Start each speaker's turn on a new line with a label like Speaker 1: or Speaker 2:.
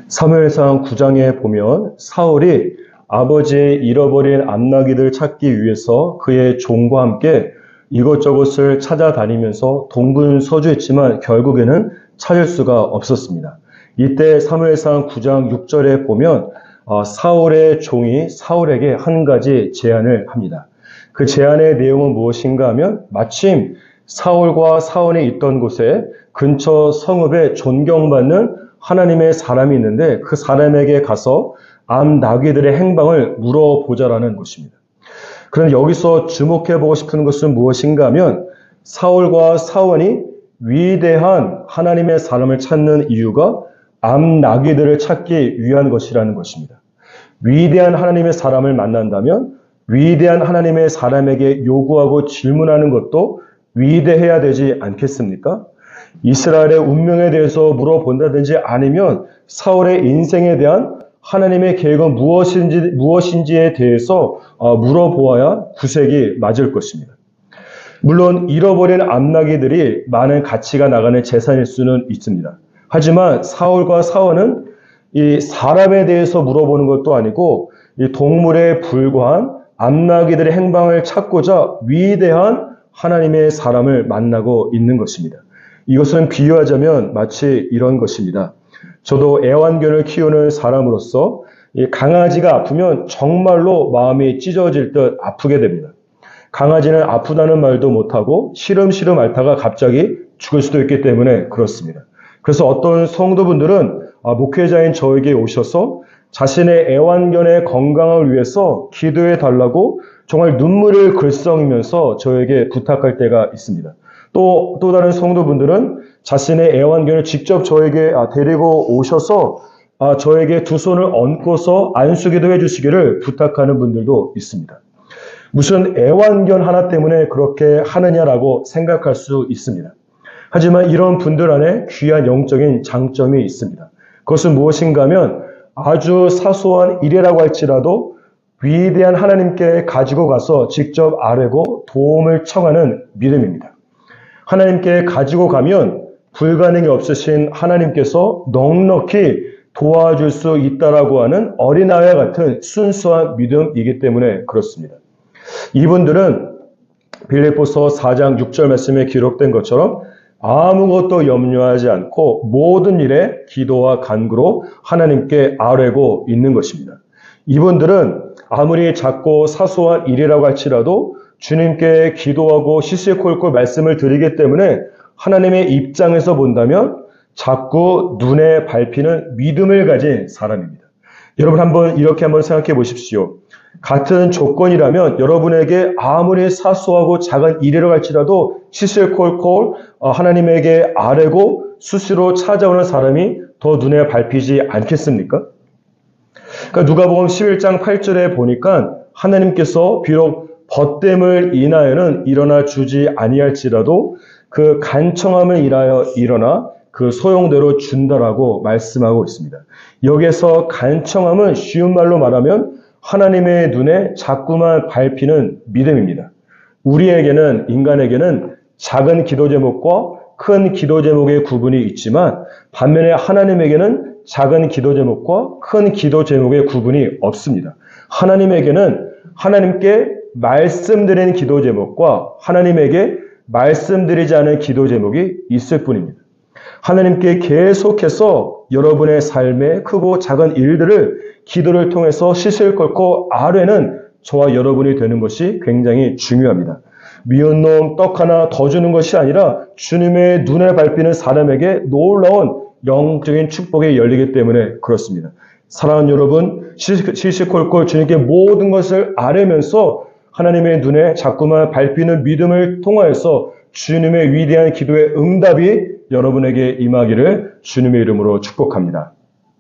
Speaker 1: 사무엘상 9장에 보면 사울이 아버지의 잃어버린 암나귀들 찾기 위해서 그의 종과 함께 이것저것을 찾아다니면서 동분서주했지만 결국에는 찾을 수가 없었습니다. 이때 사무엘상 9장 6절에 보면 사울의 종이 사울에게 한 가지 제안을 합니다. 그 제안의 내용은 무엇인가 하면 마침 사울과 사원이 있던 곳에 근처 성읍에 존경받는 하나님의 사람이 있는데 그 사람에게 가서 암나귀들의 행방을 물어보자라는 것입니다. 그런데 여기서 주목해보고 싶은 것은 무엇인가 하면 사울과 사원이 위대한 하나님의 사람을 찾는 이유가 암나귀들을 찾기 위한 것이라는 것입니다. 위대한 하나님의 사람을 만난다면 위대한 하나님의 사람에게 요구하고 질문하는 것도 위대해야 되지 않겠습니까? 이스라엘의 운명에 대해서 물어본다든지 아니면 사울의 인생에 대한 하나님의 계획은 무엇인지에 대해서 물어보아야 구색이 맞을 것입니다. 물론 잃어버린 암나귀들이 많은 가치가 나가는 재산일 수는 있습니다. 하지만 사울과 사원은 이 사람에 대해서 물어보는 것도 아니고 이 동물에 불과한 암나귀들의 행방을 찾고자 위대한 하나님의 사람을 만나고 있는 것입니다. 이것은 비유하자면 마치 이런 것입니다. 저도 애완견을 키우는 사람으로서 이 강아지가 아프면 정말로 마음이 찢어질 듯 아프게 됩니다. 강아지는 아프다는 말도 못하고 시름시름 앓다가 갑자기 죽을 수도 있기 때문에 그렇습니다. 그래서 어떤 성도분들은 목회자인 저에게 오셔서 자신의 애완견의 건강을 위해서 기도해 달라고 정말 눈물을 글썽이면서 저에게 부탁할 때가 있습니다. 또 다른 성도분들은 자신의 애완견을 직접 저에게 데리고 오셔서 저에게 두 손을 얹고서 안수기도 해주시기를 부탁하는 분들도 있습니다. 무슨 애완견 하나 때문에 그렇게 하느냐라고 생각할 수 있습니다. 하지만 이런 분들 안에 귀한 영적인 장점이 있습니다. 그것은 무엇인가 하면 아주 사소한 일이라고 할지라도 위대한 하나님께 가지고 가서 직접 아뢰고 도움을 청하는 믿음입니다. 하나님께 가지고 가면 불가능이 없으신 하나님께서 넉넉히 도와줄 수 있다라고 하는 어린아이와 같은 순수한 믿음이기 때문에 그렇습니다. 이분들은 빌립보서 4장 6절 말씀에 기록된 것처럼 아무것도 염려하지 않고 모든 일에 기도와 간구로 하나님께 아뢰고 있는 것입니다. 이분들은 아무리 작고 사소한 일이라고 할지라도 주님께 기도하고 시시콜콜 말씀을 드리기 때문에 하나님의 입장에서 본다면 자꾸 눈에 밟히는 믿음을 가진 사람입니다. 여러분 이렇게 한번 생각해 보십시오. 같은 조건이라면 여러분에게 아무리 사소하고 작은 일이라고 할지라도 시시콜콜 하나님에게 아뢰고 수시로 찾아오는 사람이 더 눈에 밟히지 않겠습니까? 그러니까 누가복음 11장 8절에 보니까 하나님께서 비록 벗됨을 인하여는 일어나 주지 아니할지라도 그 간청함을 인하여 일어나 그 소용대로 준다라고 말씀하고 있습니다. 여기에서 간청함은 쉬운 말로 말하면 하나님의 눈에 자꾸만 밟히는 믿음입니다. 우리에게는, 인간에게는 작은 기도 제목과 큰 기도 제목의 구분이 있지만 반면에 하나님에게는 작은 기도 제목과 큰 기도 제목의 구분이 없습니다. 하나님에게는 하나님께 말씀드리는 기도 제목과 하나님에게 말씀드리지 않은 기도 제목이 있을 뿐입니다. 하나님께 계속해서 여러분의 삶의 크고 작은 일들을 기도를 통해서 시실 걸 아뢰는 저와 여러분이 되는 것이 굉장히 중요합니다. 미운 놈 떡 하나 더 주는 것이 아니라 주님의 눈에 밟히는 사람에게 놀라운 영적인 축복이 열리기 때문에 그렇습니다. 사랑하는 여러분, 시시콜콜 주님께 모든 것을 아뢰면서 하나님의 눈에 자꾸만 밟히는 믿음을 통하여서 주님의 위대한 기도의 응답이 여러분에게 임하기를 주님의 이름으로 축복합니다.